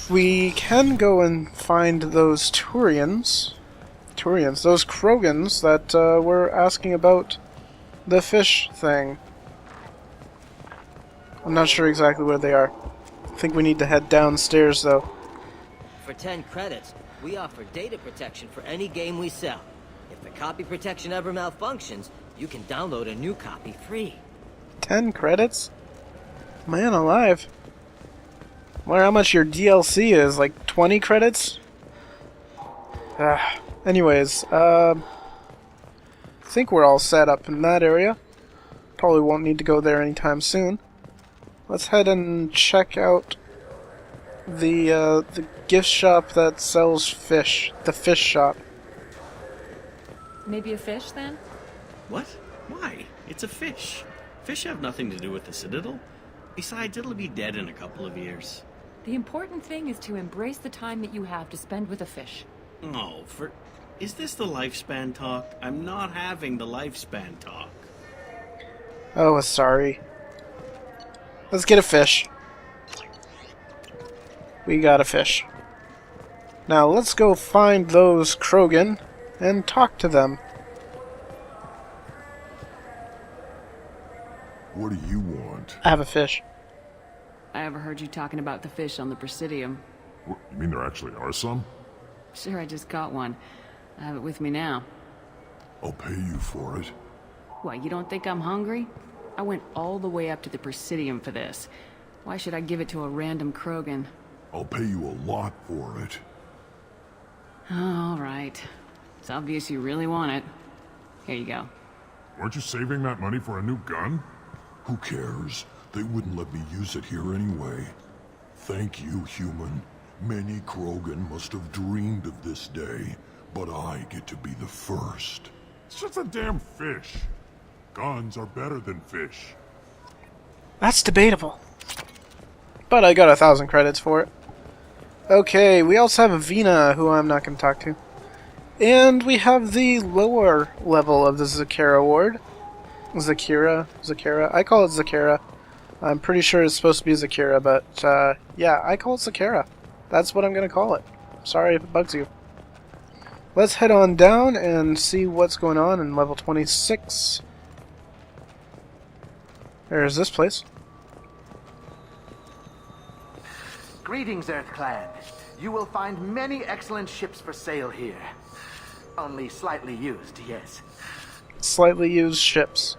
We can go and find those those Krogans that were asking about the fish thing. I'm not sure exactly where they are. I think we need to head downstairs, though. For 10 credits, we offer data protection for any game we sell. If the copy protection ever malfunctions, you can download a new copy free. 10 credits? Man alive. I wonder how much your DLC is, like 20 credits? Anyways, I think we're all set up in that area. Probably won't need to go there anytime soon. Let's head and check out the gift shop that sells fish. The fish shop. Maybe a fish, then? What? Why? It's a fish. Fish have nothing to do with the Citadel. Besides, it'll be dead in a couple of years. The important thing is to embrace the time that you have to spend with a fish. Oh, is this the lifespan talk? I'm not having the lifespan talk. Oh, sorry. Let's get a fish. We got a fish. Now let's go find those Krogan and talk to them. What do you want? I have a fish. I overheard you talking about the fish on the Presidium. What, you mean there actually are some? Sure, I just got one. I have it with me now. I'll pay you for it. What, you don't think I'm hungry? I went all the way up to the Presidium for this. Why should I give it to a random Krogan? I'll pay you a lot for it. All right. It's obvious you really want it. Here you go. Aren't you saving that money for a new gun? Who cares? They wouldn't let me use it here anyway. Thank you, human. Many Krogan must have dreamed of this day, but I get to be the first. It's just a damn fish. Guns are better than fish. That's debatable. But I got 1,000 credits for it. Okay, we also have Avina, who I'm not going to talk to. And we have the lower level of the Zakera ward. Zakera? I call it Zakera. I'm pretty sure it's supposed to be Zakera, but yeah, I call it Zakera. That's what I'm going to call it. Sorry if it bugs you. Let's head on down and see what's going on in level 26. There's this place. Greetings, Earth Clan. You will find many excellent ships for sale here. Only slightly used, yes. Slightly used ships.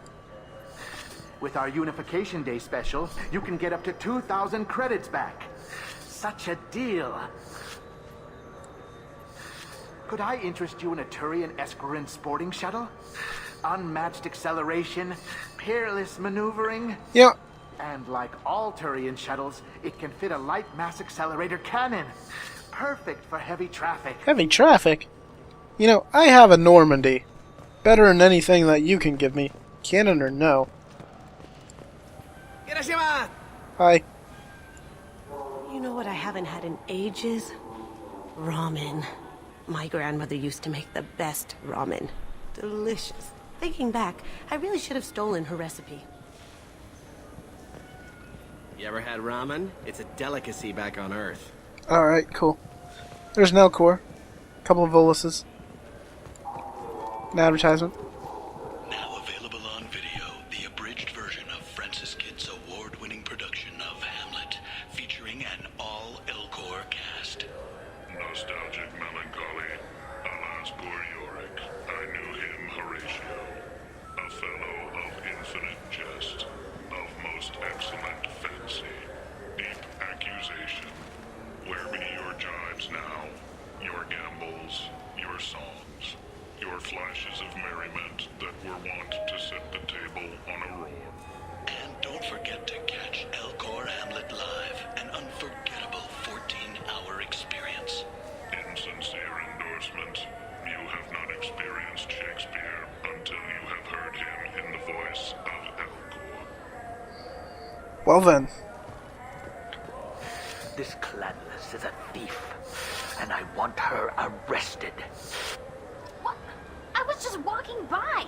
With our Unification Day special, you can get up to 2,000 credits back. Such a deal. Could I interest you in a Turian Esquirine sporting shuttle? Unmatched acceleration, peerless maneuvering. Yeah. And like all Turian shuttles, it can fit a light mass accelerator cannon. Perfect for heavy traffic. Heavy traffic? You know, I have a Normandy. Better than anything that you can give me. Cannon or no. Hi. You know what I haven't had in ages? Ramen. My grandmother used to make the best ramen. Delicious. Thinking back, I really should have stolen her recipe. You ever had ramen? It's a delicacy back on Earth. Alright, cool. There's an Elcor. A couple of Voluses. An advertisement. Now available on video, the abridged version of Francis Kidd's award-winning production of Hamlet, featuring an all-Elcor cast. Nostalgic melancholy. Alas, poor Yorick. I knew him, Horatio. A fellow of infinite jest, of most excellent fancy, deep accusation. Where be your jibes now? Your gambols, your songs, your flashes of merriment that were wont to set the table on a roar. And don't forget to catch Elcor Hamlet live, an unforgettable 14-hour experience. In sincere endorsement, you have not experienced Shakespeare until you have heard him in the voice of Elcor. Well then. This Clanless is a thief, and I want her arrested. What? I was just walking by.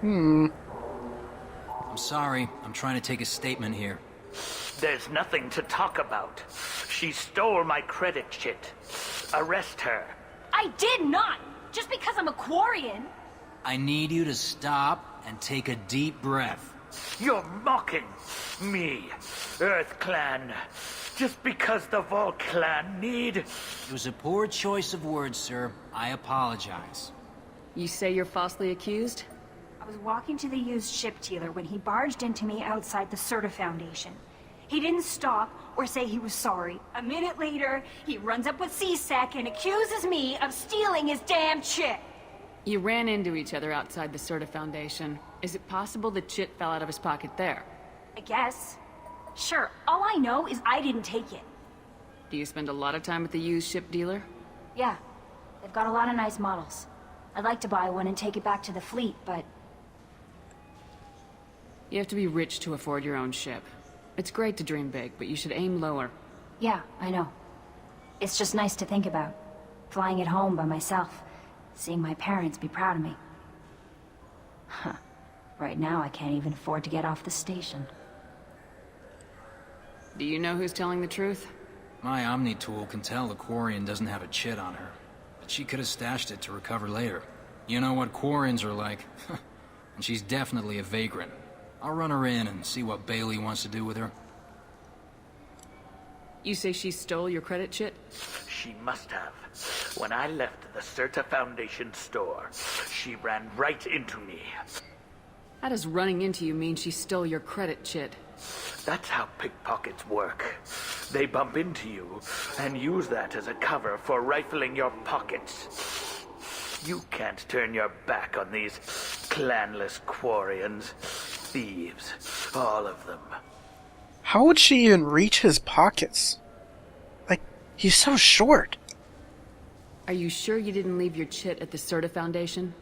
Hmm. I'm sorry. I'm trying to take a statement here. There's nothing to talk about. She stole my credit chit. Arrest her. I did not! Just because I'm a Quarian. I need you to stop and take a deep breath. You're mocking me, Earth Clan. Just because the Vault Clan need... It was a poor choice of words, sir. I apologize. You say you're falsely accused? I was walking to the used ship dealer when he barged into me outside the Serta Foundation. He didn't stop or say he was sorry. A minute later, he runs up with C-Sec and accuses me of stealing his damn chit. You ran into each other outside the Serta Foundation. Is it possible the chit fell out of his pocket there? I guess. Sure, all I know is I didn't take it. Do you spend a lot of time at the used ship dealer? Yeah, they've got a lot of nice models. I'd like to buy one and take it back to the fleet, but... You have to be rich to afford your own ship. It's great to dream big, but you should aim lower. Yeah, I know. It's just nice to think about. Flying it home by myself. Seeing my parents be proud of me. Huh. Right now, I can't even afford to get off the station. Do you know who's telling the truth? My Omni tool can tell the Quarian doesn't have a chit on her, but she could have stashed it to recover later. You know what Quarians are like. And she's definitely a vagrant. I'll run her in and see what Bailey wants to do with her. You say she stole your credit chit? She must have. When I left the Serta Foundation store, she ran right into me. How does running into you mean she stole your credit chit? That's how pickpockets work. They bump into you and use that as a cover for rifling your pockets. You can't turn your back on these clanless Quarians. Thieves, all of them. How would she even reach his pockets? Like, he's so short. Are you sure you didn't leave your chit at the Serta Foundation?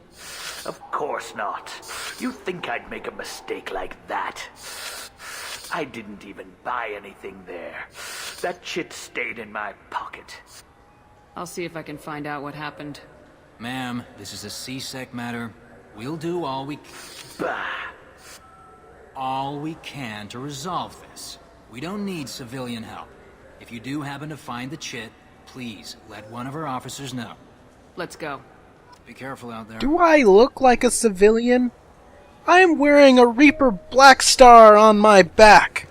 Of course not. You think I'd make a mistake like that? I didn't even buy anything there. That chit stayed in my pocket. I'll see if I can find out what happened. Ma'am, this is a C-Sec matter. We'll do all we can to resolve this. We don't need civilian help. If you do happen to find the chit, please let one of our officers know. Let's go. Be careful out there. Do I look like a civilian? I'm wearing a Reaper Black Star on my back.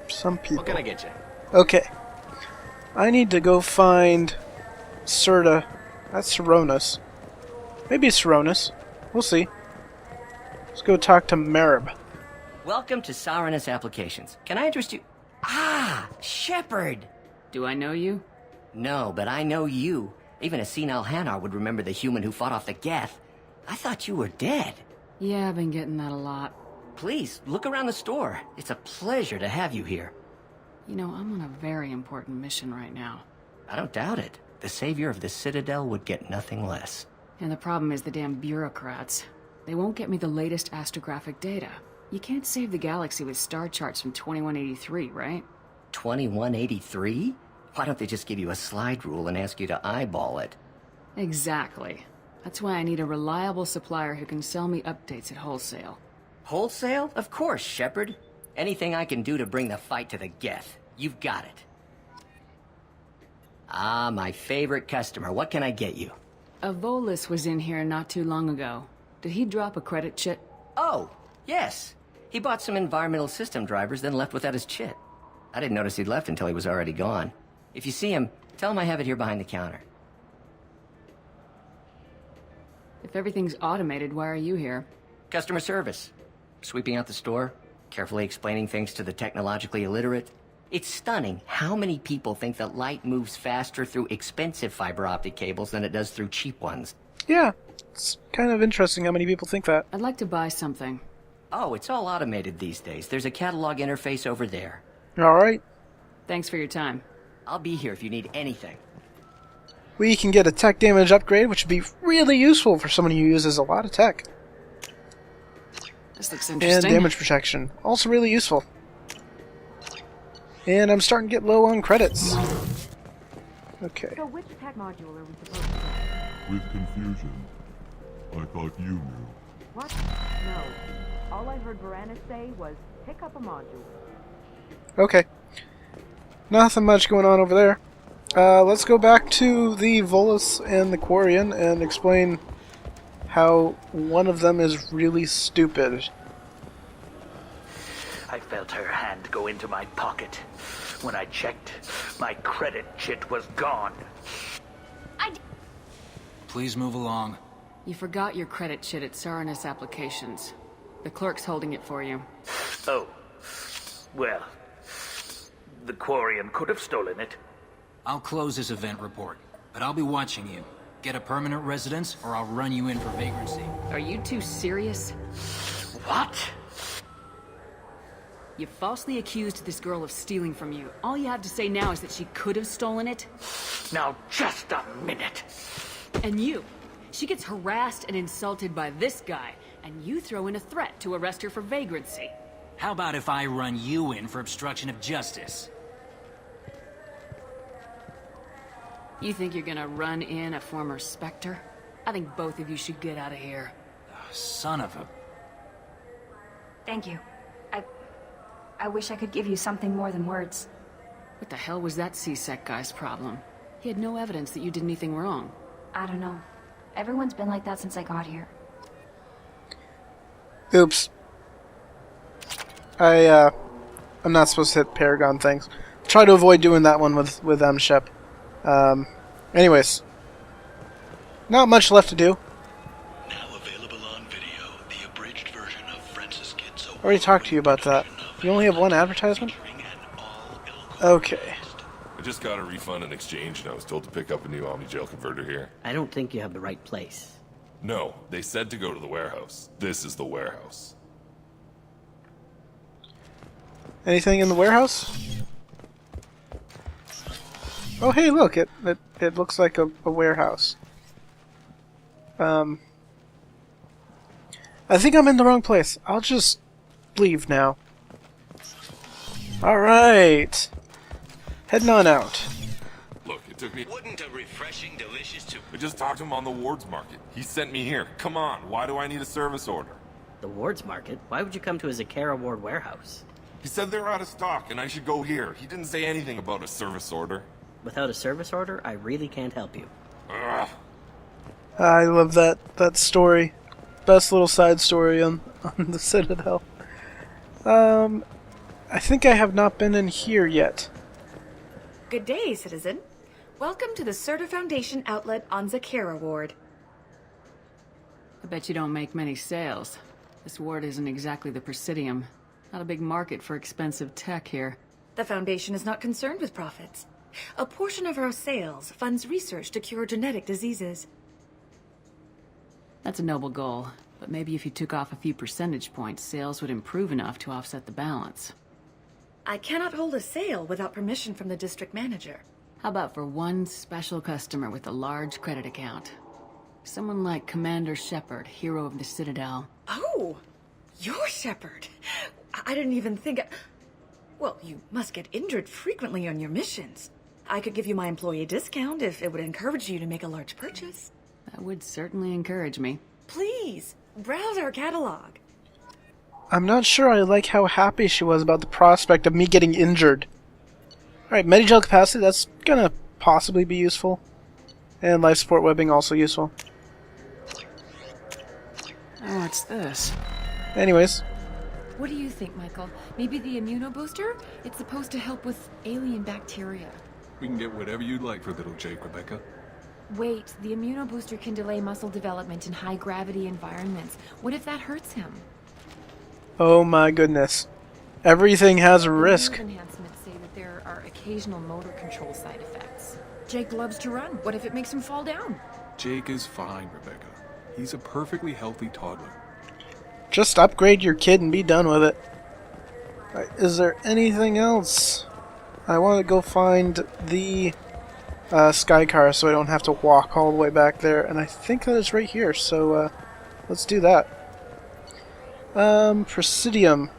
Some people. What can I get you? Okay. I need to go find Serta. That's Saronis. Maybe it's Saronis. We'll see. Let's go talk to Merib. Welcome to Saronis Applications. Can I interest you? Ah, Shepard! Do I know you? No, but I know you. Even a senile Hanar would remember the human who fought off the Geth. I thought you were dead. Yeah, I've been getting that a lot. Please, look around the store. It's a pleasure to have you here. You know, I'm on a very important mission right now. I don't doubt it. The savior of the Citadel would get nothing less. And the problem is the damn bureaucrats. They won't get me the latest astrographic data. You can't save the galaxy with star charts from 2183, right? 2183? Why don't they just give you a slide rule and ask you to eyeball it? Exactly. That's why I need a reliable supplier who can sell me updates at wholesale. Wholesale? Of course, Shepard. Anything I can do to bring the fight to the Geth. You've got it. Ah, my favorite customer. What can I get you? A Volus was in here not too long ago. Did he drop a credit chit? Oh, yes. He bought some environmental system drivers, then left without his chit. I didn't notice he'd left until he was already gone. If you see him, tell him I have it here behind the counter. If everything's automated, why are you here? Customer service. Sweeping out the store, carefully explaining things to the technologically illiterate. It's stunning how many people think that light moves faster through expensive fiber optic cables than it does through cheap ones. Yeah, it's kind of interesting how many people think that. I'd like to buy something. Oh, it's all automated these days. There's a catalog interface over there. Alright. Thanks for your time. I'll be here if you need anything. We can get a tech damage upgrade, which would be really useful for someone who uses a lot of tech. This looks interesting. And damage protection, also really useful. And I'm starting to get low on credits. Okay. So which tech module are we supposed to With confusion. I thought you knew. What? No. All I heard Varanus say was, pick up a module. Okay. Nothing much going on over there. Let's go back to the Volus and the Quarian and explain how one of them is really stupid. I felt her hand go into my pocket. When I checked, my credit chit was gone. Please move along. You forgot your credit chit at Saranus Applications. The clerk's holding it for you. Oh. Well, the Quarian could have stolen it. I'll close this event report, but I'll be watching you. Get a permanent residence, or I'll run you in for vagrancy. Are you two serious? What? You falsely accused this girl of stealing from you. All you have to say now is that she could have stolen it? Now, just a minute. And you. She gets harassed and insulted by this guy, and you throw in a threat to arrest her for vagrancy. How about if I run you in for obstruction of justice? You think you're gonna run in a former Spectre? I think both of you should get out of here. Son of a... Thank you. I wish I could give you something more than words. What the hell was that C-Sec guy's problem? He had no evidence that you did anything wrong. I don't know. Everyone's been like that since I got here. Oops. I'm not supposed to hit Paragon things. Try to avoid doing that one with M-Shep. Anyways. Not much left to do. Now available on video, the abridged version of Francis Kidd's I already talked to you about that. You only have one advertisement? Okay. I just got a refund in exchange, and I was told to pick up a new Omni-Jail converter here. I don't think you have the right place. No, they said to go to the warehouse. This is the warehouse. Anything in the warehouse? Oh, hey, look! It looks like a warehouse. I think I'm in the wrong place. I'll just leave now. Alright. Heading on out. Look, it took me... Wouldn't a refreshing, delicious to... I just talked to him on the Wards Market. He sent me here. Come on, why do I need a service order? The Wards Market? Why would you come to a Zakara Ward warehouse? He said they're out of stock, and I should go here. He didn't say anything about a service order. Without a service order, I really can't help you. Ugh. I love that story. Best little side story on the Citadel. I think I have not been in here yet. Good day, citizen. Welcome to the Serta Foundation outlet on Zakara Ward. I bet you don't make many sales. This ward isn't exactly the Presidium. Not a big market for expensive tech here. The Foundation is not concerned with profits. A portion of our sales funds research to cure genetic diseases. That's a noble goal, but maybe if you took off a few percentage points, sales would improve enough to offset the balance. I cannot hold a sale without permission from the district manager. How about for one special customer with a large credit account? Someone like Commander Shepard, hero of the Citadel. Oh, you're Shepard. I didn't even think... Well, you must get injured frequently on your missions. I could give you my employee discount if it would encourage you to make a large purchase. That would certainly encourage me. Please, browse our catalog. I'm not sure I like how happy she was about the prospect of me getting injured. Alright, Medigel capacity, that's gonna possibly be useful. And life support webbing also useful. Oh, what's this? Anyways. What do you think, Michael? Maybe the immunobooster? It's supposed to help with alien bacteria. We can get whatever you'd like for little Jake, Rebecca. Wait, the immunobooster can delay muscle development in high-gravity environments. What if that hurts him? Oh my goodness. Everything has a risk. Nerve enhancements say that there are occasional motor control side effects. Jake loves to run. What if it makes him fall down? Jake is fine, Rebecca. He's a perfectly healthy toddler. Just upgrade your kid and be done with it. Right, is there anything else? I want to go find the Sky Car so I don't have to walk all the way back there, and I think that it's right here, so let's do that. Presidium.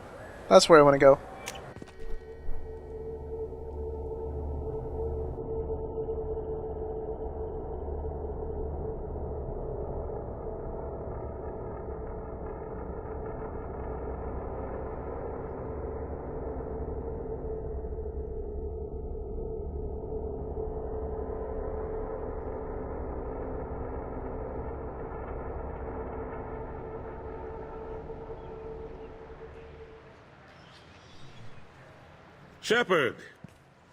That's where I want to go. Shepard!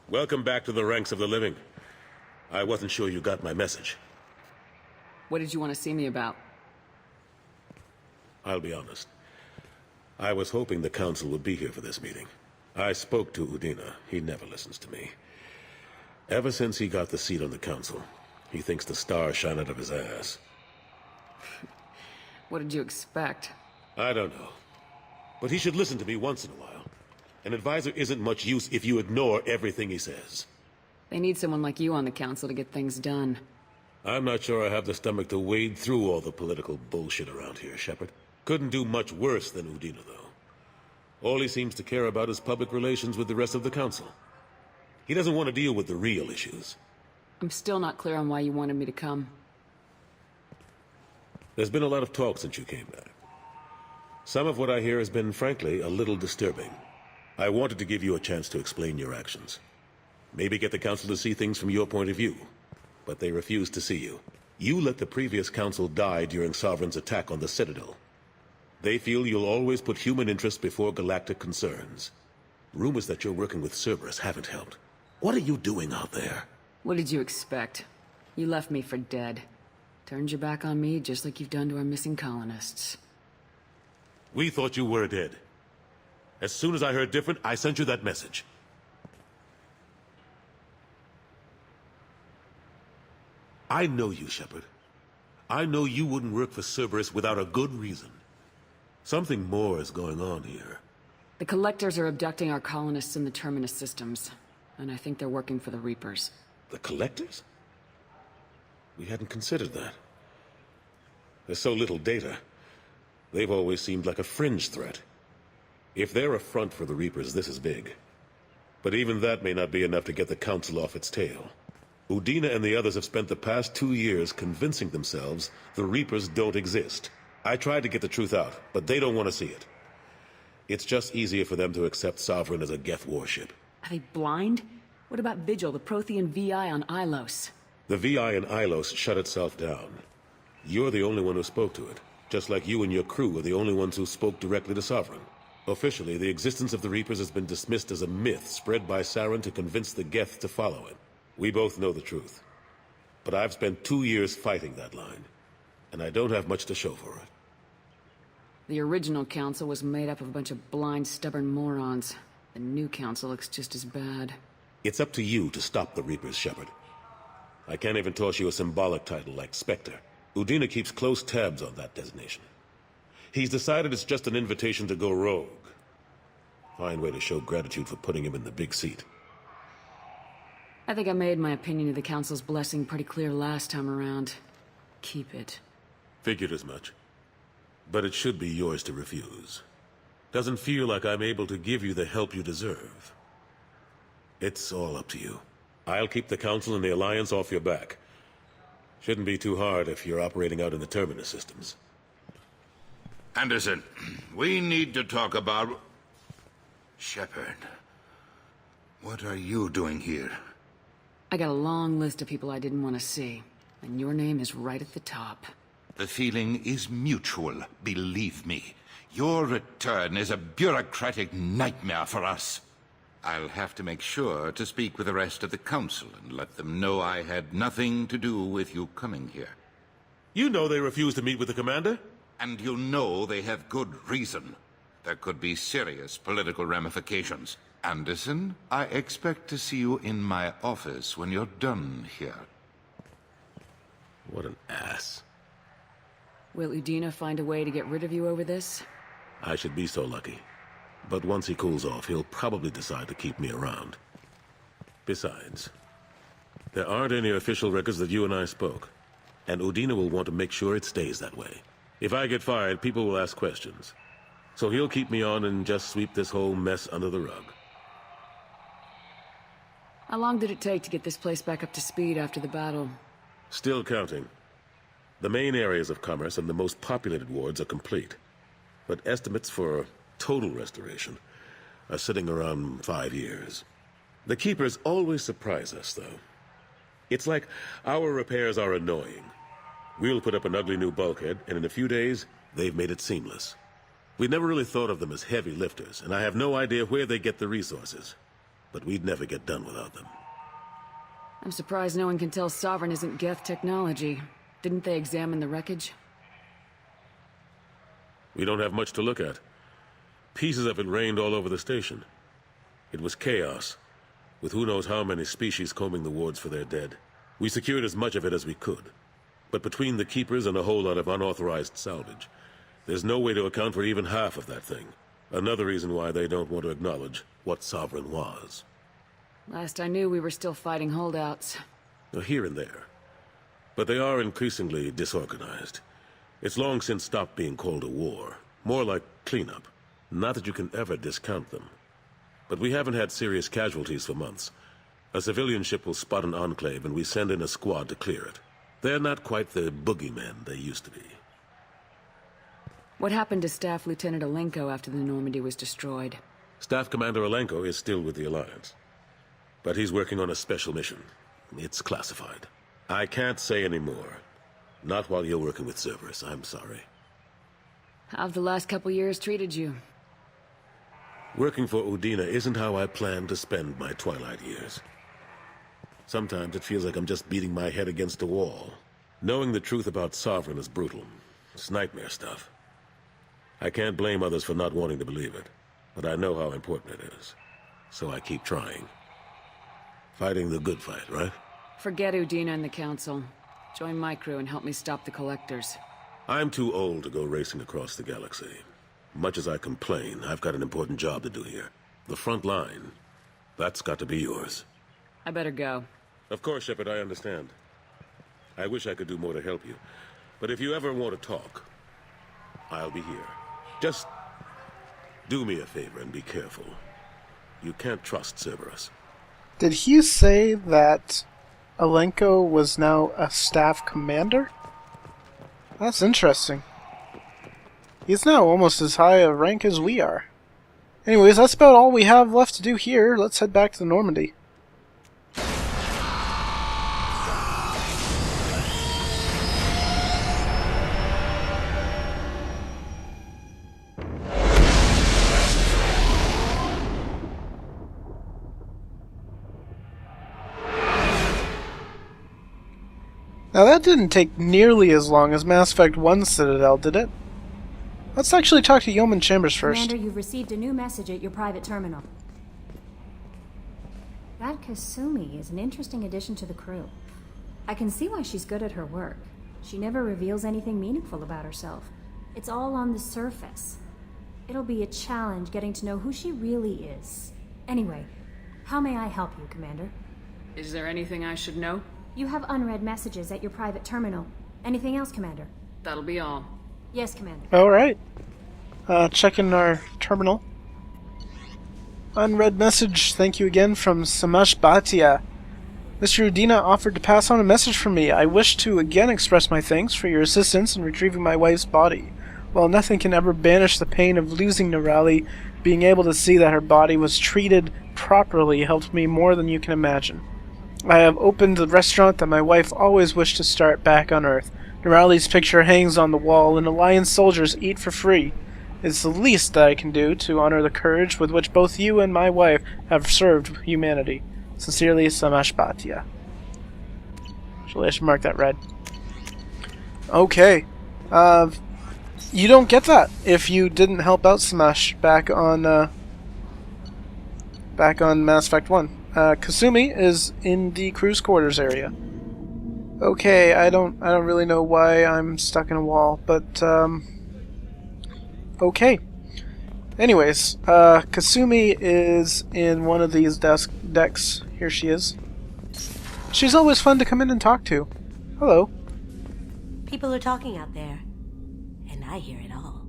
Welcome back to the ranks of the living. I wasn't sure you got my message. What did you want to see me about? I'll be honest. I was hoping the Council would be here for this meeting. I spoke to Udina. He never listens to me. Ever since he got the seat on the Council, he thinks the stars shine out of his ass. What did you expect? I don't know. But he should listen to me once in a while. An advisor isn't much use if you ignore everything he says. They need someone like you on the Council to get things done. I'm not sure I have the stomach to wade through all the political bullshit around here, Shepard. Couldn't do much worse than Udina, though. All he seems to care about is public relations with the rest of the Council. He doesn't want to deal with the real issues. I'm still not clear on why you wanted me to come. There's been a lot of talk since you came back. Some of what I hear has been, frankly, a little disturbing. I wanted to give you a chance to explain your actions. Maybe get the Council to see things from your point of view. But they refuse to see you. You let the previous Council die during Sovereign's attack on the Citadel. They feel you'll always put human interests before galactic concerns. Rumors that you're working with Cerberus haven't helped. What are you doing out there? What did you expect? You left me for dead. Turned your back on me just like you've done to our missing colonists. We thought you were dead. As soon as I heard different, I sent you that message. I know you, Shepard. I know you wouldn't work for Cerberus without a good reason. Something more is going on here. The Collectors are abducting our colonists in the Terminus systems, and I think they're working for the Reapers. The Collectors? We hadn't considered that. There's so little data. They've always seemed like a fringe threat. If they're a front for the Reapers, this is big. But even that may not be enough to get the Council off its tail. Udina and the others have spent the past 2 years convincing themselves the Reapers don't exist. I tried to get the truth out, but they don't want to see it. It's just easier for them to accept Sovereign as a Geth warship. Are they blind? What about Vigil, the Prothean VI on Ilos? The VI in Ilos shut itself down. You're the only one who spoke to it, just like you and your crew are the only ones who spoke directly to Sovereign. Officially, the existence of the Reapers has been dismissed as a myth spread by Saren to convince the Geth to follow it. We both know the truth. But I've spent 2 years fighting that line, and I don't have much to show for it. The original council was made up of a bunch of blind, stubborn morons. The new council looks just as bad. It's up to you to stop the Reapers, Shepard. I can't even toss you a symbolic title like Spectre. Udina keeps close tabs on that designation. He's decided it's just an invitation to go rogue. Fine way to show gratitude for putting him in the big seat. I think I made my opinion of the council's blessing pretty clear last time around. Keep it. Figured as much. But it should be yours to refuse. Doesn't feel like I'm able to give you the help you deserve. It's all up to you. I'll keep the Council and the Alliance off your back. Shouldn't be too hard if you're operating out in the Terminus systems. Anderson, we need to talk about... Shepard. What are you doing here? I got a long list of people I didn't want to see, and your name is right at the top. The feeling is mutual, believe me. Your return is a bureaucratic nightmare for us. I'll have to make sure to speak with the rest of the Council and let them know I had nothing to do with you coming here. You know they refused to meet with the Commander? And you know they have good reason. There could be serious political ramifications. Anderson, I expect to see you in my office when you're done here. What an ass. Will Udina find a way to get rid of you over this? I should be so lucky. But once he cools off, he'll probably decide to keep me around. Besides, there aren't any official records that you and I spoke. And Udina will want to make sure it stays that way. If I get fired, people will ask questions. So he'll keep me on and just sweep this whole mess under the rug. How long did it take to get this place back up to speed after the battle? Still counting. The main areas of commerce and the most populated wards are complete. But estimates for total restoration are sitting around 5 years. The Keepers always surprise us, though. It's like our repairs are annoying. We'll put up an ugly new bulkhead, and in a few days, they've made it seamless. We never really thought of them as heavy lifters, and I have no idea where they get the resources. but we'd never get done without them. I'm surprised no one can tell Sovereign isn't Geth technology. Didn't they examine the wreckage? We don't have much to look at. Pieces of it rained all over the station. It was chaos, with who knows how many species combing the wards for their dead. We secured as much of it as we could. But between the Keepers and a whole lot of unauthorized salvage, there's no way to account for even half of that thing. Another reason why they don't want to acknowledge what Sovereign was. Last I knew, we were still fighting holdouts. Here and there. But they are increasingly disorganized. It's long since stopped being called a war. More like cleanup. Not that you can ever discount them. But we haven't had serious casualties for months. A civilian ship will spot an enclave and we send in a squad to clear it. They're not quite the boogeymen they used to be. What happened to Staff Lieutenant Alenko after the Normandy was destroyed? Staff Commander Alenko is still with the Alliance. But he's working on a special mission. It's classified. I can't say any more. Not while you're working with Cerberus, I'm sorry. How have the last couple years treated you? Working for Udina isn't how I plan to spend my twilight years. Sometimes it feels like I'm just beating my head against a wall. Knowing the truth about Sovereign is brutal. It's nightmare stuff. I can't blame others for not wanting to believe it, but I know how important it is. So I keep trying. Fighting the good fight, right? Forget Udina and the Council. Join my crew and help me stop the Collectors. I'm too old to go racing across the galaxy. Much as I complain, I've got an important job to do here. The front line. That's got to be yours. I better go. Of course, Shepard, I understand. I wish I could do more to help you. But if you ever want to talk, I'll be here. Just do me a favor and be careful. You can't trust Cerberus. Did he say that Alenko was now a staff commander? That's interesting. He's now almost as high a rank as we are. Anyways, that's about all we have left to do here. Let's head back to the Normandy. Now that didn't take nearly as long as Mass Effect 1 Citadel, did it? Let's actually talk to Yeoman Chambers first. Commander, you've received a new message at your private terminal. That Kasumi is an interesting addition to the crew. I can see why she's good at her work. She never reveals anything meaningful about herself. It's all on the surface. It'll be a challenge getting to know who she really is. Anyway, how may I help you, Commander? Is there anything I should know? You have unread messages at your private terminal. Anything else, Commander? That'll be all. Yes, Commander. Alright. Checking our terminal. Unread message, thank you again, from Samash Bhatia. Mr. Udina offered to pass on a message from me. I wish to again express my thanks for your assistance in retrieving my wife's body. While nothing can ever banish the pain of losing Nerali, being able to see that her body was treated properly helped me more than you can imagine. I have opened the restaurant that my wife always wished to start back on Earth. Nerali's picture hangs on the wall, and Alliance soldiers eat for free. It's the least that I can do to honor the courage with which both you and my wife have served humanity. Sincerely, Samash Bhatia. Actually, I should mark that red. Okay. You don't get that if you didn't help out Samash back on Mass Effect 1. Kasumi is in the crew's quarters area. Okay, I don't really know why I'm stuck in a wall, but okay. Anyways, Kasumi is in one of these decks. Here she is. She's always fun to come in and talk to. Hello. People are talking out there, and I hear it all.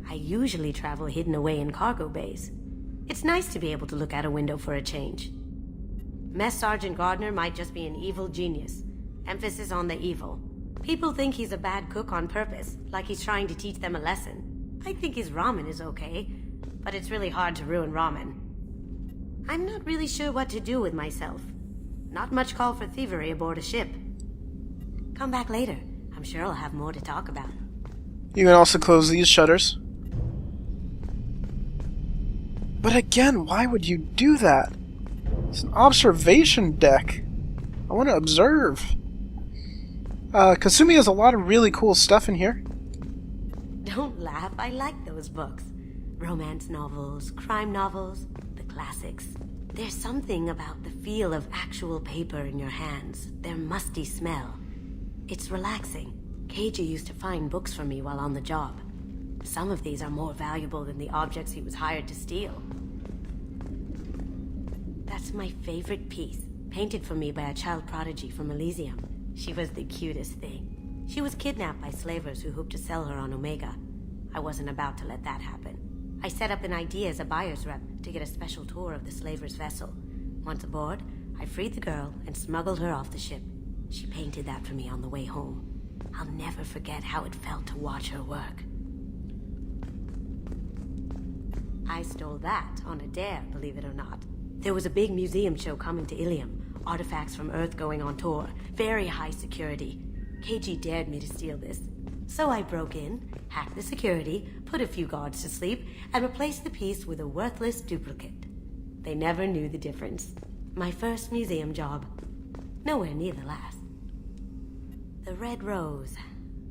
I usually travel hidden away in cargo bays. It's nice to be able to look out a window for a change. Mess Sergeant Gardner might just be an evil genius. Emphasis on the evil. People think he's a bad cook on purpose, like he's trying to teach them a lesson. I think his ramen is okay, but it's really hard to ruin ramen. I'm not really sure what to do with myself. Not much call for thievery aboard a ship. Come back later. I'm sure I'll have more to talk about. You can also close these shutters. But again, why would you do that? It's an observation deck. I want to observe. Kasumi has a lot of really cool stuff in here. Don't laugh, I like those books. Romance novels, crime novels, the classics. There's something about the feel of actual paper in your hands, their musty smell. It's relaxing. Keiji used to find books for me while on the job. Some of these are more valuable than the objects he was hired to steal. That's my favorite piece, painted for me by a child prodigy from Elysium. She was the cutest thing. She was kidnapped by slavers who hoped to sell her on Omega. I wasn't about to let that happen. I set up an idea as a buyer's rep to get a special tour of the slaver's vessel. Once aboard, I freed the girl and smuggled her off the ship. She painted that for me on the way home. I'll never forget how it felt to watch her work. I stole that on a dare, believe it or not. There was a big museum show coming to Ilium. Artifacts from Earth going on tour. Very high security. Keiji dared me to steal this. So I broke in, hacked the security, put a few guards to sleep, and replaced the piece with a worthless duplicate. They never knew the difference. My first museum job. Nowhere near the last. The Red Rose.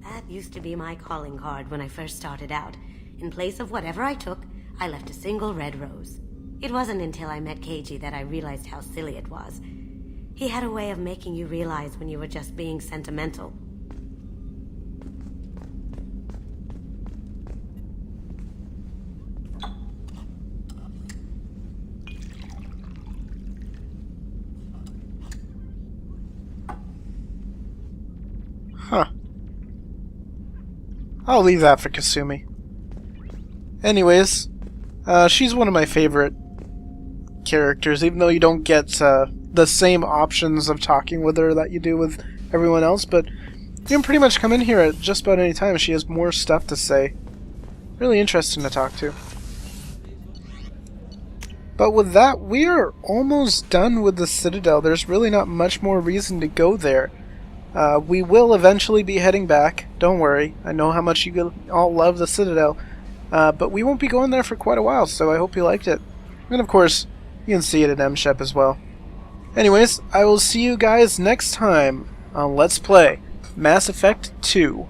That used to be my calling card when I first started out. In place of whatever I took, I left a single red rose. It wasn't until I met Keiji that I realized how silly it was. He had a way of making you realize when you were just being sentimental. Huh. I'll leave that for Kasumi. Anyways, she's one of my favorite characters, even though you don't get the same options of talking with her that you do with everyone else, but you can pretty much come in here at just about any time. She has more stuff to say. Really interesting to talk to. But with that, we are almost done with the Citadel. There's really not much more reason to go there. We will eventually be heading back. Don't worry. I know how much you all love the Citadel. But we won't be going there for quite a while, so I hope you liked it. And of course, you can see it at MShep as well. Anyways, I will see you guys next time on Let's Play Mass Effect 2.